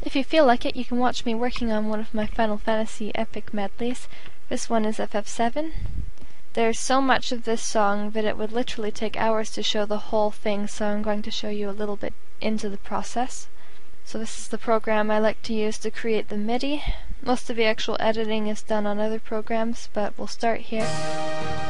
If you feel like it, you can watch me working on one of my Final Fantasy epic medleys. This one is FF7. There's so much of this song that it would literally take hours to show the whole thing, so I'm going to show you a little bit into the process. So this is the program I like to use to create the MIDI. Most of the actual editing is done on other programs, but we'll start here.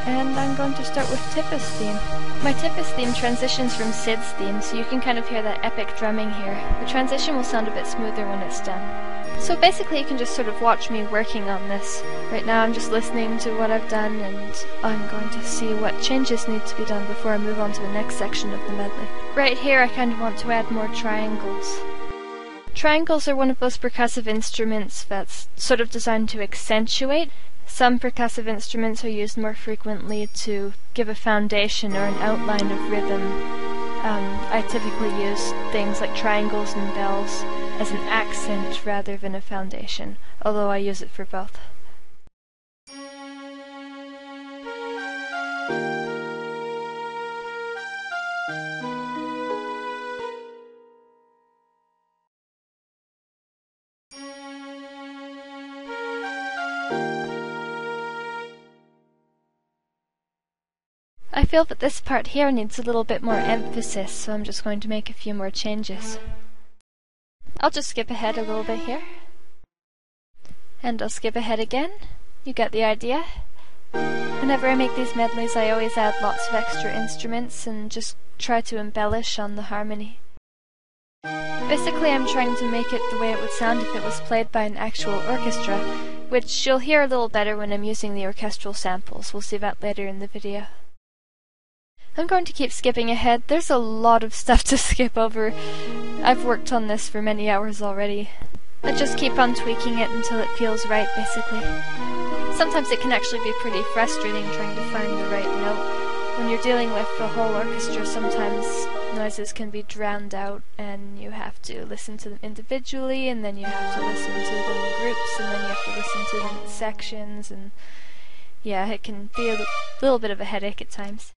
And I'm going to start with Tippa's theme. My Tippa's theme transitions from Sid's theme, so you can kind of hear that epic drumming here. The transition will sound a bit smoother when it's done. So basically you can just sort of watch me working on this. Right now I'm just listening to what I've done, and I'm going to see what changes need to be done before I move on to the next section of the medley. Right here I kind of want to add more triangles. Triangles are one of those percussive instruments that's sort of designed to accentuate. Some percussive instruments are used more frequently to give a foundation or an outline of rhythm. I typically use things like triangles and bells as an accent rather than a foundation, although I use it for both. I feel that this part here needs a little bit more emphasis, so I'm just going to make a few more changes. I'll just skip ahead a little bit here. And I'll skip ahead again. You get the idea. Whenever I make these medleys, I always add lots of extra instruments and just try to embellish on the harmony. Basically, I'm trying to make it the way it would sound if it was played by an actual orchestra, which you'll hear a little better when I'm using the orchestral samples. We'll see that later in the video. I'm going to keep skipping ahead. There's a lot of stuff to skip over. I've worked on this for many hours already. I just keep on tweaking it until it feels right, basically. Sometimes it can actually be pretty frustrating trying to find the right note. When you're dealing with the whole orchestra, sometimes noises can be drowned out and you have to listen to them individually, and then you have to listen to them in groups, and then you have to listen to them in sections, and yeah, it can be a little bit of a headache at times.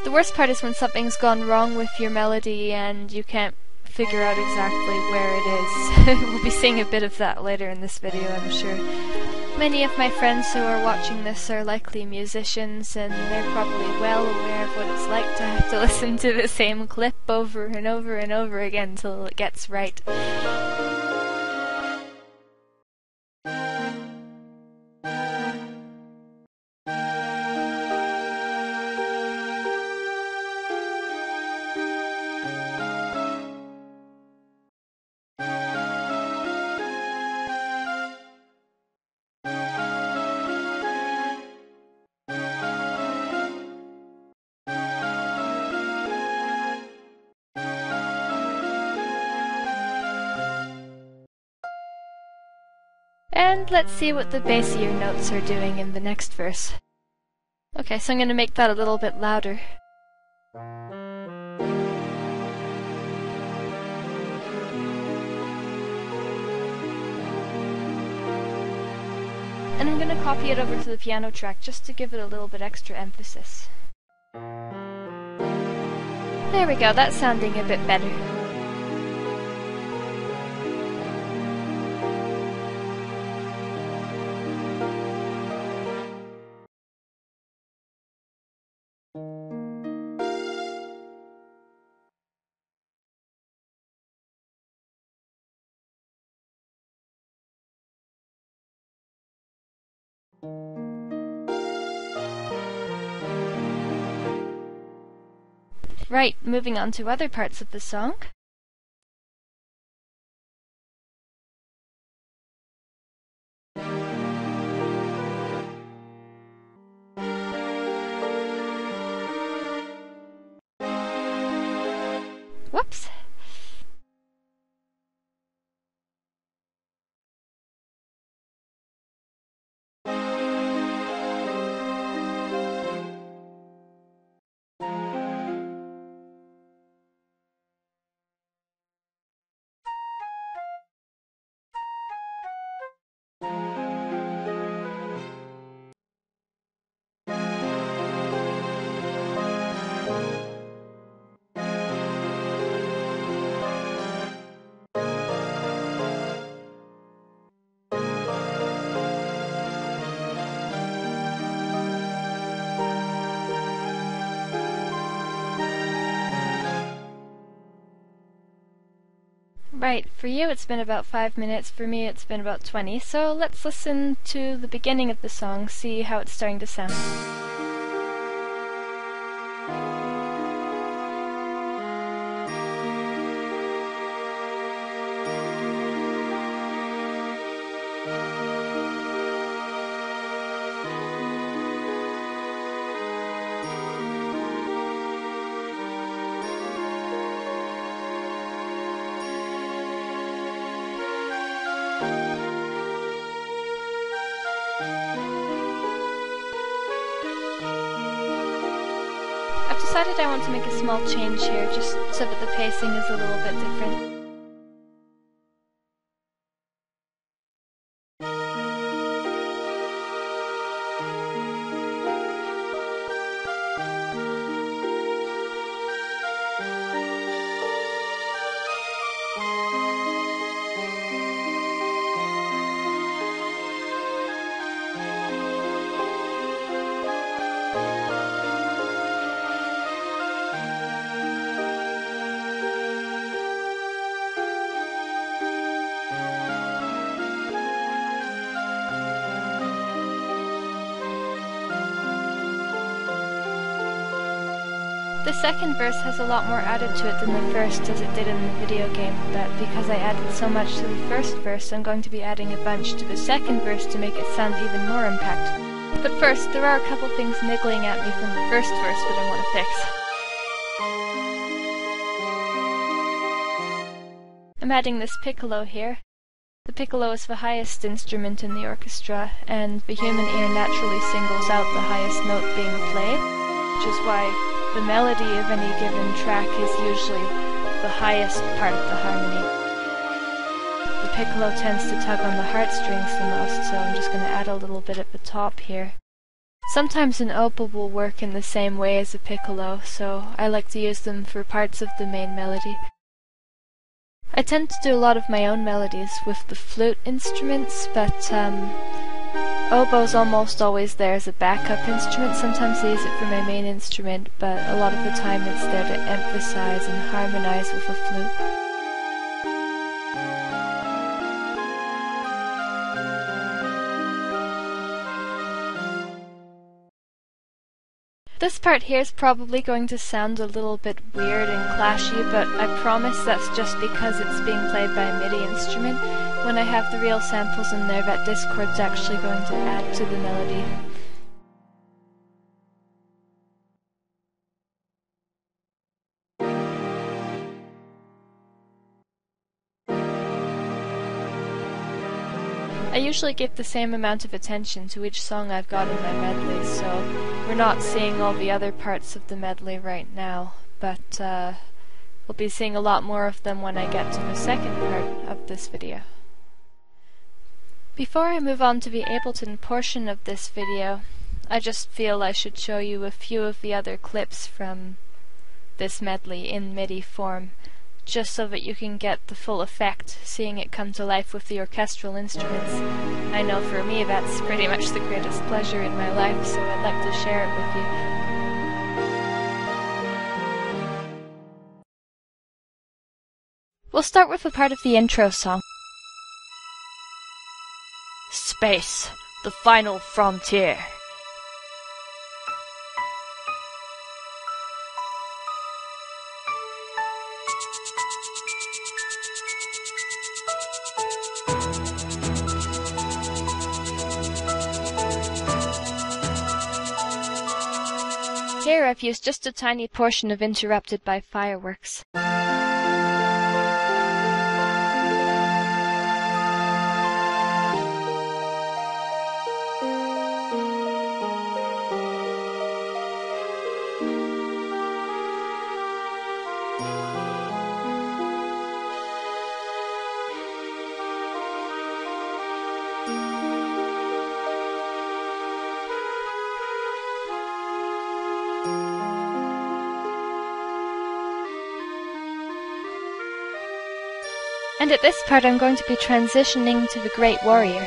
The worst part is when something's gone wrong with your melody and you can't figure out exactly where it is. We'll be seeing a bit of that later in this video, I'm sure. Many of my friends who are watching this are likely musicians, and they're probably well aware of what it's like to have to listen to the same clip over and over and over again till it gets right. And let's see what the bassier notes are doing in the next verse. Okay, so I'm going to make that a little bit louder. And I'm going to copy it over to the piano track just to give it a little bit extra emphasis. There we go, that's sounding a bit better. Right, moving on to other parts of the song. Whoops. Right, for you it's been about 5 minutes, for me it's been about 20, so let's listen to the beginning of the song, see how it's starting to sound. I've decided I want to make a small change here, just so that the pacing is a little bit different. The second verse has a lot more added to it than the first, as it did in the video game, but because I added so much to the first verse, I'm going to be adding a bunch to the second verse to make it sound even more impact. But first, there are a couple things niggling at me from the first verse that I want to fix. I'm adding this piccolo here. The piccolo is the highest instrument in the orchestra, and the human ear naturally singles out the highest note being played, which is why the melody of any given track is usually the highest part of the harmony. The piccolo tends to tug on the heartstrings the most, so I'm just going to add a little bit at the top here. Sometimes an oboe will work in the same way as a piccolo, so I like to use them for parts of the main melody. I tend to do a lot of my own melodies with the flute instruments, but oboe's almost always there as a backup instrument. Sometimes I use it for my main instrument, but a lot of the time it's there to emphasize and harmonize with a flute. This part here is probably going to sound a little bit weird and clashy, but I promise that's just because it's being played by a MIDI instrument. When I have the real samples in there, that discord's actually going to add to the melody. I usually give the same amount of attention to each song I've got in my medley, so we're not seeing all the other parts of the medley right now, but we'll be seeing a lot more of them when I get to the second part of this video. Before I move on to the Ableton portion of this video, I just feel I should show you a few of the other clips from this medley in MIDI form, just so that you can get the full effect, seeing it come to life with the orchestral instruments. I know for me that's pretty much the greatest pleasure in my life, so I'd like to share it with you. We'll start with a part of the intro song. Space, the final frontier. Here I've used just a tiny portion of Interrupted by Fireworks. And at this part I'm going to be transitioning to the Great Warrior.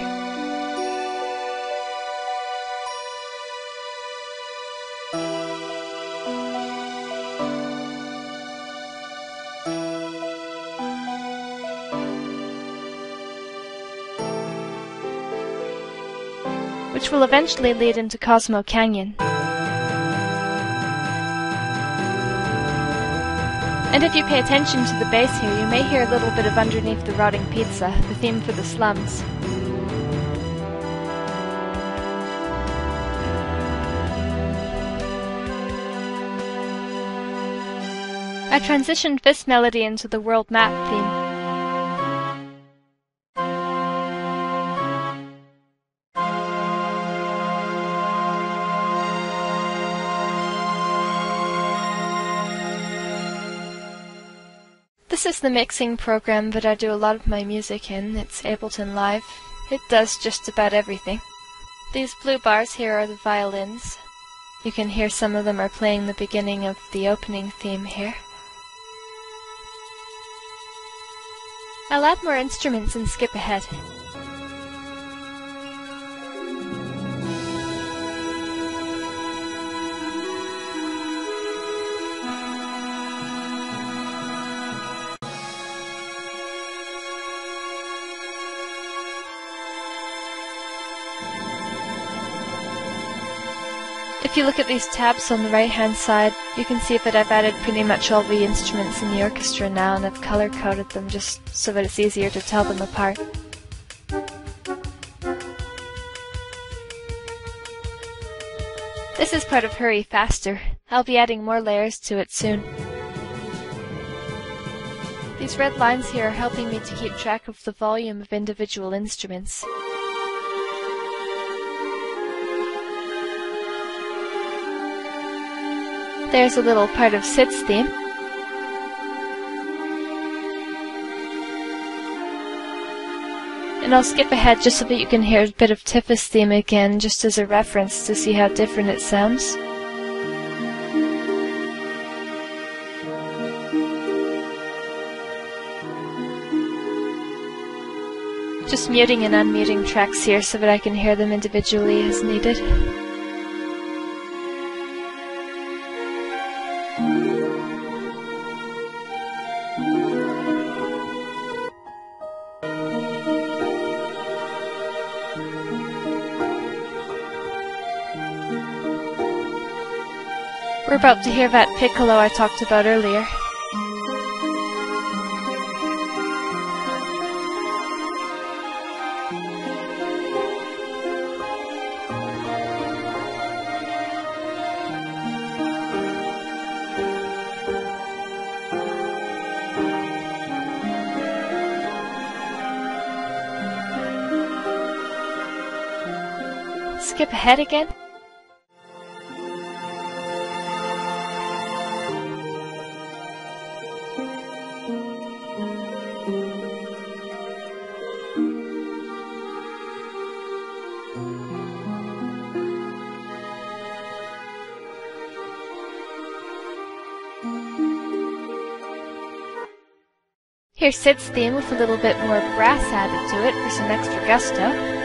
which will eventually lead into Cosmo Canyon. And if you pay attention to the bass here, you may hear a little bit of Underneath the Rotting Pizza, the theme for the slums. I transitioned this melody into the world map theme. This is the mixing program that I do a lot of my music in. It's Ableton Live. It does just about everything. These blue bars here are the violins. You can hear some of them are playing the beginning of the opening theme here. I'll add more instruments and skip ahead. If you look at these tabs on the right hand side, you can see that I've added pretty much all the instruments in the orchestra now, and I've color coded them just so that it's easier to tell them apart. This is part of Hurry Faster. I'll be adding more layers to it soon. These red lines here are helping me to keep track of the volume of individual instruments. There's a little part of Sid's theme. And I'll skip ahead just so that you can hear a bit of Tifa's theme again, just as a reference to see how different it sounds. Just muting and unmuting tracks here so that I can hear them individually as needed. We're about to hear that piccolo I talked about earlier. Skip ahead again. Here's Sid's theme with a little bit more brass added to it for some extra gusto.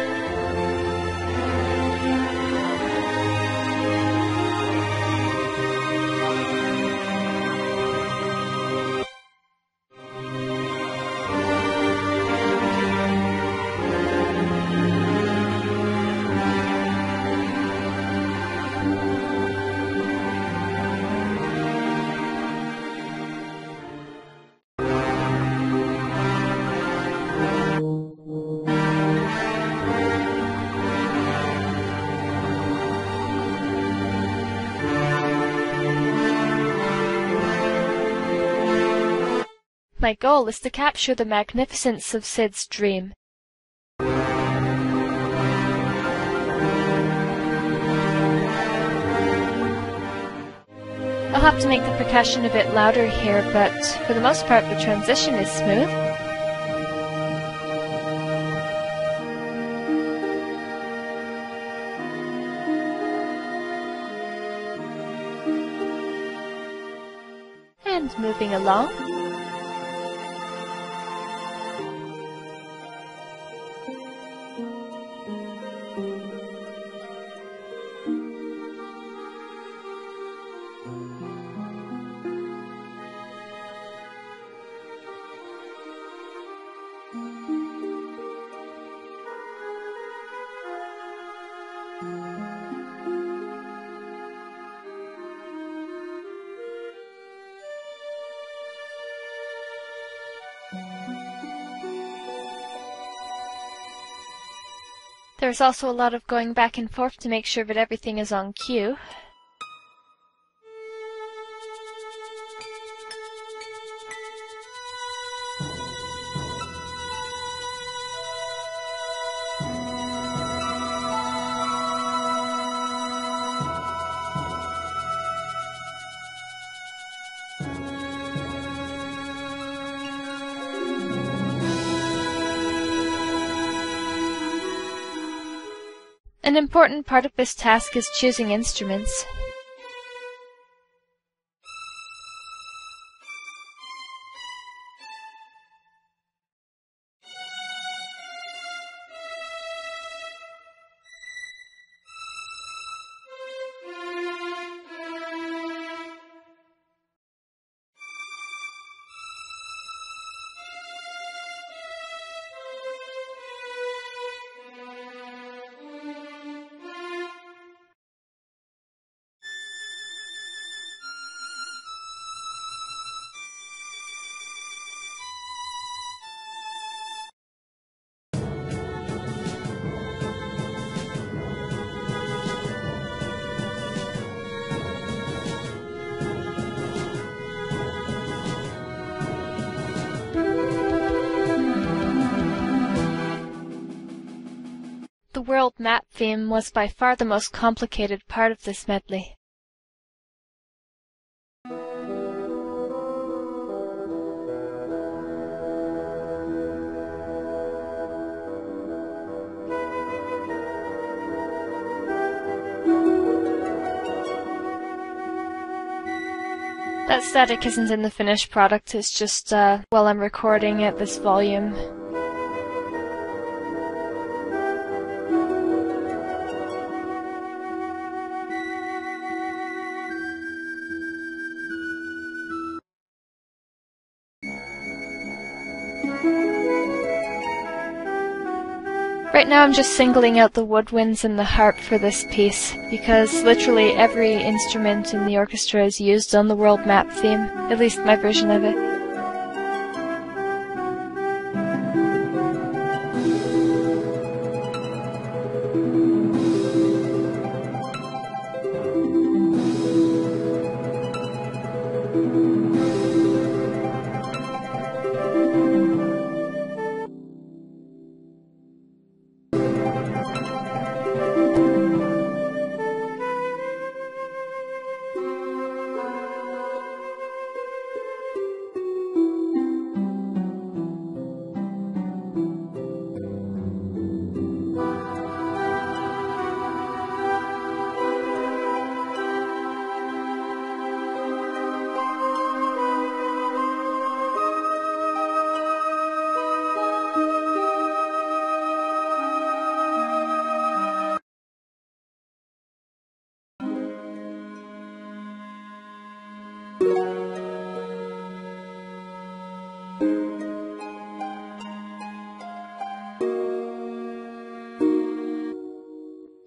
My goal is to capture the magnificence of Sid's dream. I'll have to make the percussion a bit louder here, but for the most part the transition is smooth. And moving along. There's also a lot of going back and forth to make sure that everything is on cue. An important part of this task is choosing instruments. The world map theme was by far the most complicated part of this medley. That static isn't in the finished product, it's just while I'm recording at this volume. Right now I'm just singling out the woodwinds and the harp for this piece, because literally every instrument in the orchestra is used on the world map theme, at least my version of it.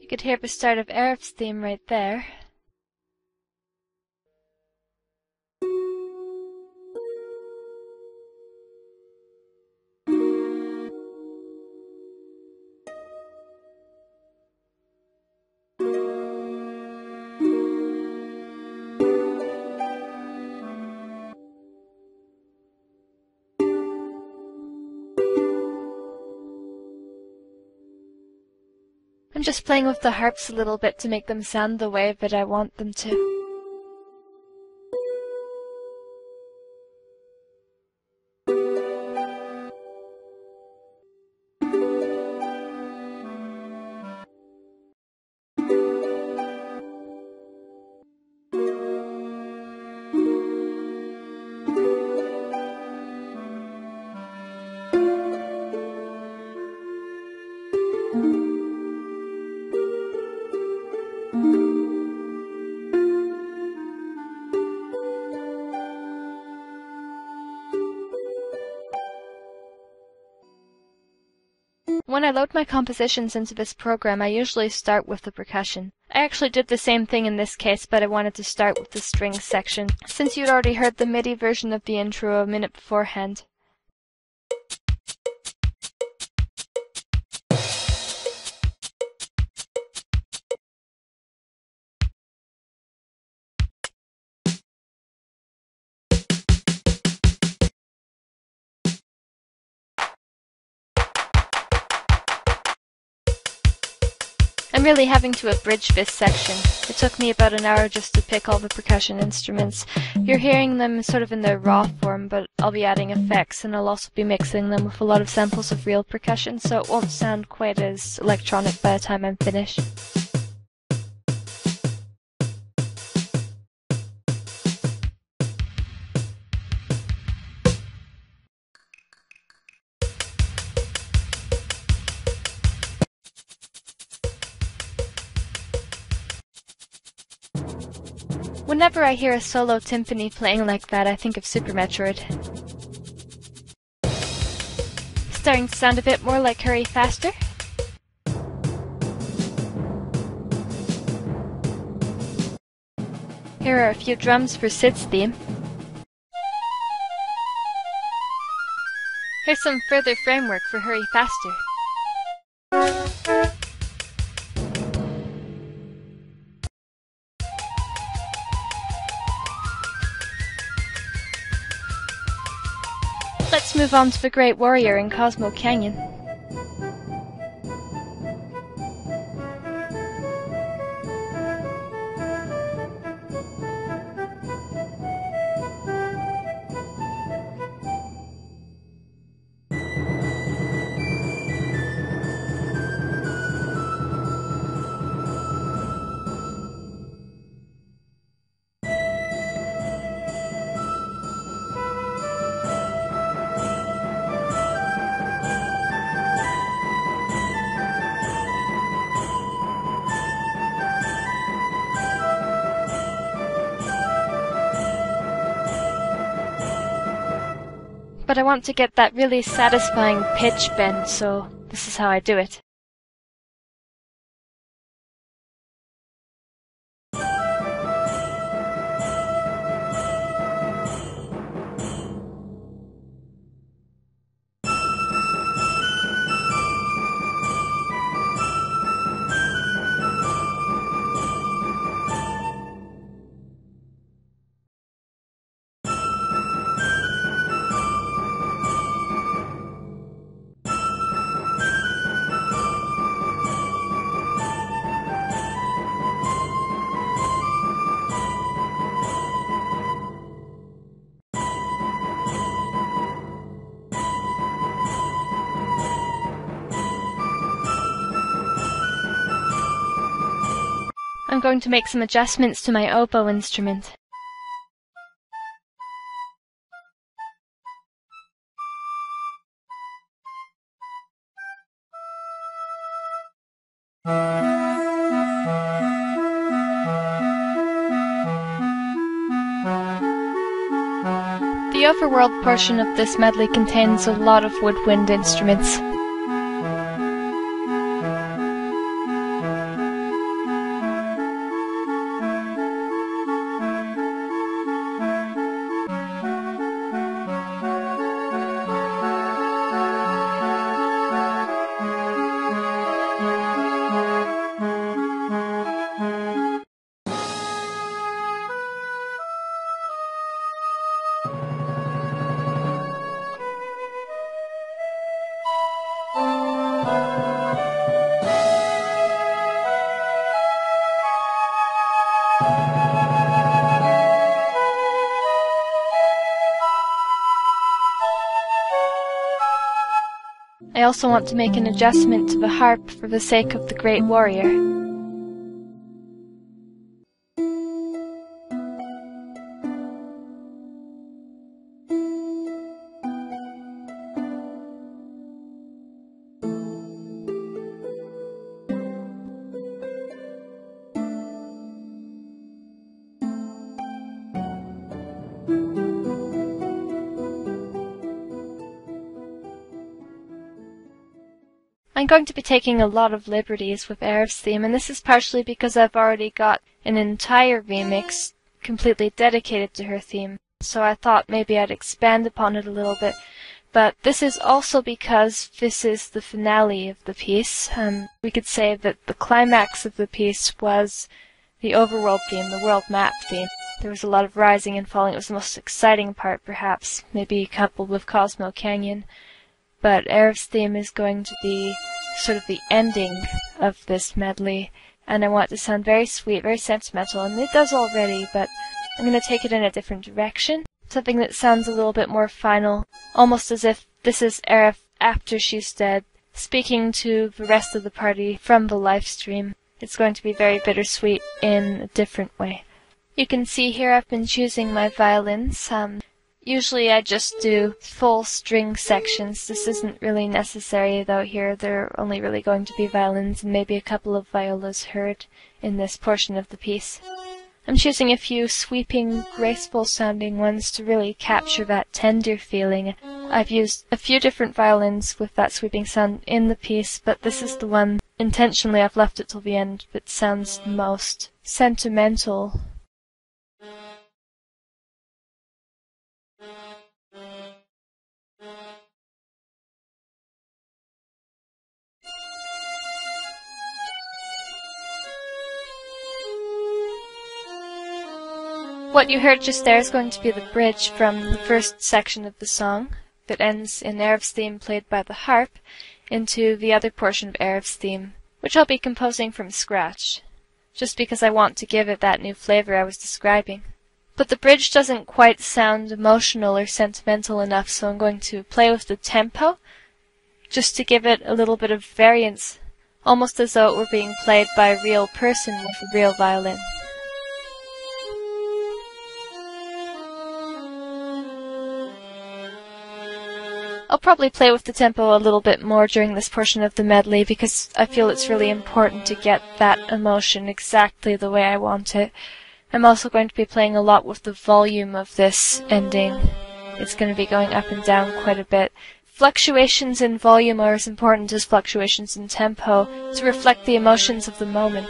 You could hear the start of Eric's theme right there. I'm just playing with the harps a little bit to make them sound the way that I want them to. When I load my compositions into this program, I usually start with the percussion. I actually did the same thing in this case, but I wanted to start with the strings section, since you'd already heard the MIDI version of the intro a minute beforehand. I'm really having to abridge this section. It took me about an hour just to pick all the percussion instruments. You're hearing them sort of in their raw form, but I'll be adding effects, and I'll also be mixing them with a lot of samples of real percussion, so it won't sound quite as electronic by the time I'm finished. Whenever I hear a solo timpani playing like that, I think of Super Metroid. Starting to sound a bit more like Hurry Faster. Here are a few drums for Sid's theme. Here's some further framework for Hurry Faster. Let's move on to the Great Warrior in Cosmo Canyon. But I want to get that really satisfying pitch bend, so this is how I do it. I'm going to make some adjustments to my oboe instrument. The overworld portion of this medley contains a lot of woodwind instruments. I also want to make an adjustment to the harp for the sake of the Great Warrior. I'm going to be taking a lot of liberties with Eric's theme, and this is partially because I've already got an entire remix completely dedicated to her theme, so I thought maybe I'd expand upon it a little bit. But this is also because this is the finale of the piece. We could say that the climax of the piece was the overworld theme, the world map theme. There was a lot of rising and falling. It was the most exciting part, perhaps, maybe coupled with Cosmo Canyon. But Eric's theme is going to be sort of the ending of this medley, and I want it to sound very sweet, very sentimental, and it does already, but I'm going to take it in a different direction. Something that sounds a little bit more final, almost as if this is Arif after she's dead, speaking to the rest of the party from the live stream. It's going to be very bittersweet in a different way. You can see here I've been choosing my violins. Usually I just do full string sections. This isn't really necessary though here. There are only really going to be violins and maybe a couple of violas heard in this portion of the piece. I'm choosing a few sweeping, graceful sounding ones to really capture that tender feeling. I've used a few different violins with that sweeping sound in the piece, but this is the one intentionally I've left it till the end that sounds most sentimental. What you heard just there is going to be the bridge from the first section of the song that ends in Arif's theme played by the harp into the other portion of Arif's theme, which I'll be composing from scratch, just because I want to give it that new flavor I was describing. But the bridge doesn't quite sound emotional or sentimental enough, so I'm going to play with the tempo, just to give it a little bit of variance, almost as though it were being played by a real person with a real violin. I'll probably play with the tempo a little bit more during this portion of the medley because I feel it's really important to get that emotion exactly the way I want it. I'm also going to be playing a lot with the volume of this ending. It's going to be going up and down quite a bit. Fluctuations in volume are as important as fluctuations in tempo to reflect the emotions of the moment.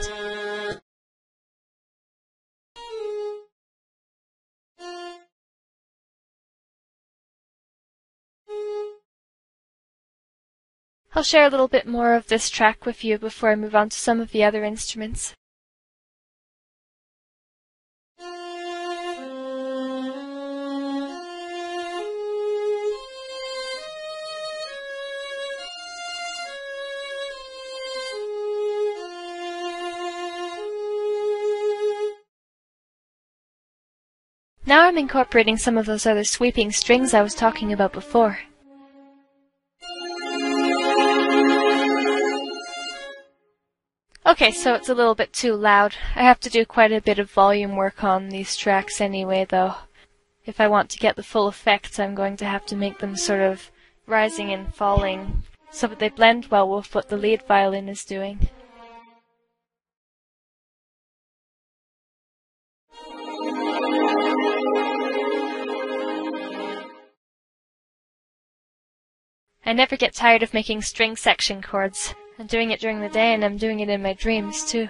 I'll share a little bit more of this track with you before I move on to some of the other instruments. Now I'm incorporating some of those other sweeping strings I was talking about before. Okay, so it's a little bit too loud. I have to do quite a bit of volume work on these tracks anyway, though. If I want to get the full effect, I'm going to have to make them sort of rising and falling so that they blend well with what the lead violin is doing. I never get tired of making string section chords. I'm doing it during the day and I'm doing it in my dreams too.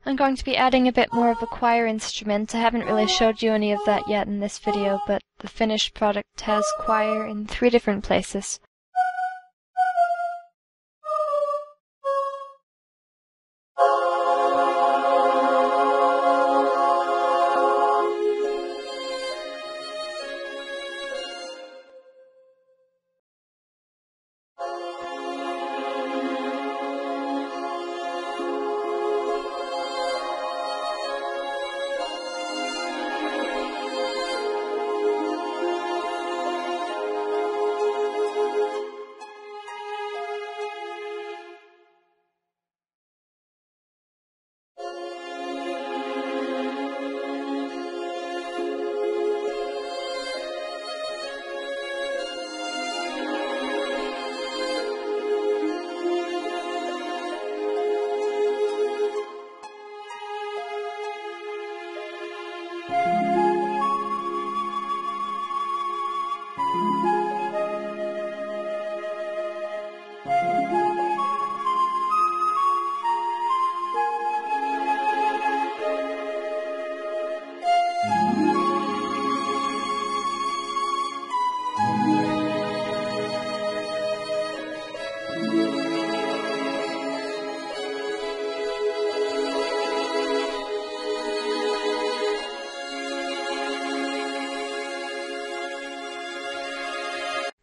I'm going to be adding a bit more of a choir instrument. I haven't really showed you any of that yet in this video, but the finished product has choir in 3 different places.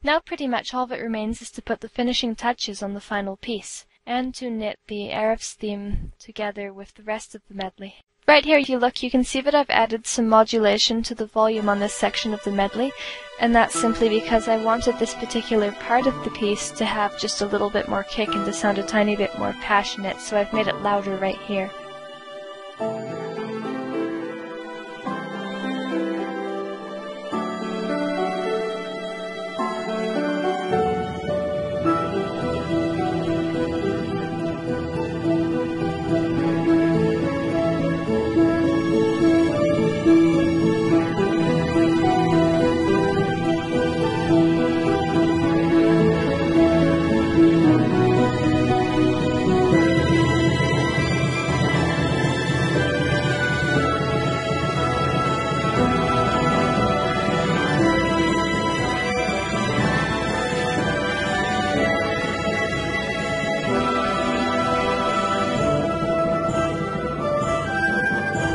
Now pretty much all that remains is to put the finishing touches on the final piece, and to knit the Arif's theme together with the rest of the medley. Right here, if you look, you can see that I've added some modulation to the volume on this section of the medley, and that's simply because I wanted this particular part of the piece to have just a little bit more kick and to sound a tiny bit more passionate, so I've made it louder right here.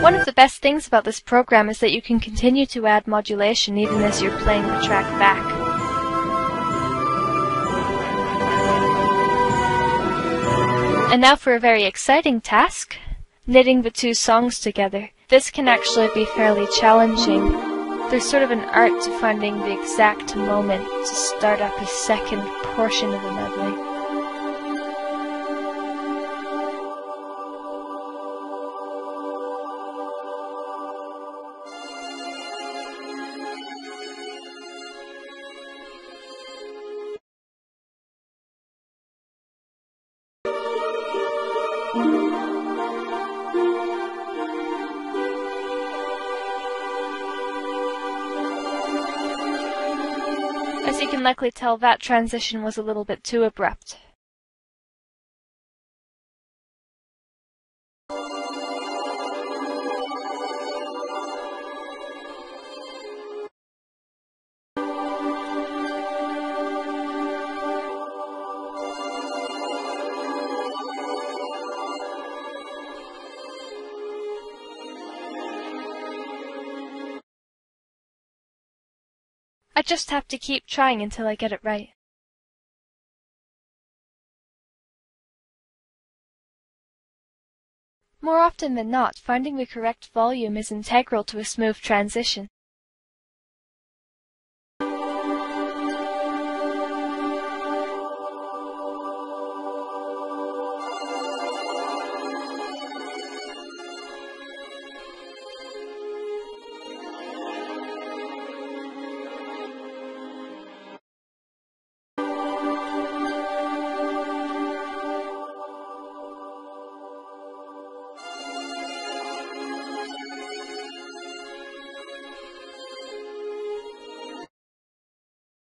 One of the best things about this program is that you can continue to add modulation even as you're playing the track back. And now for a very exciting task, knitting the 2 songs together. This can actually be fairly challenging. There's sort of an art to finding the exact moment to start up a second portion of a medley. As you can likely tell, that transition was a little bit too abrupt. I just have to keep trying until I get it right. More often than not, finding the correct volume is integral to a smooth transition.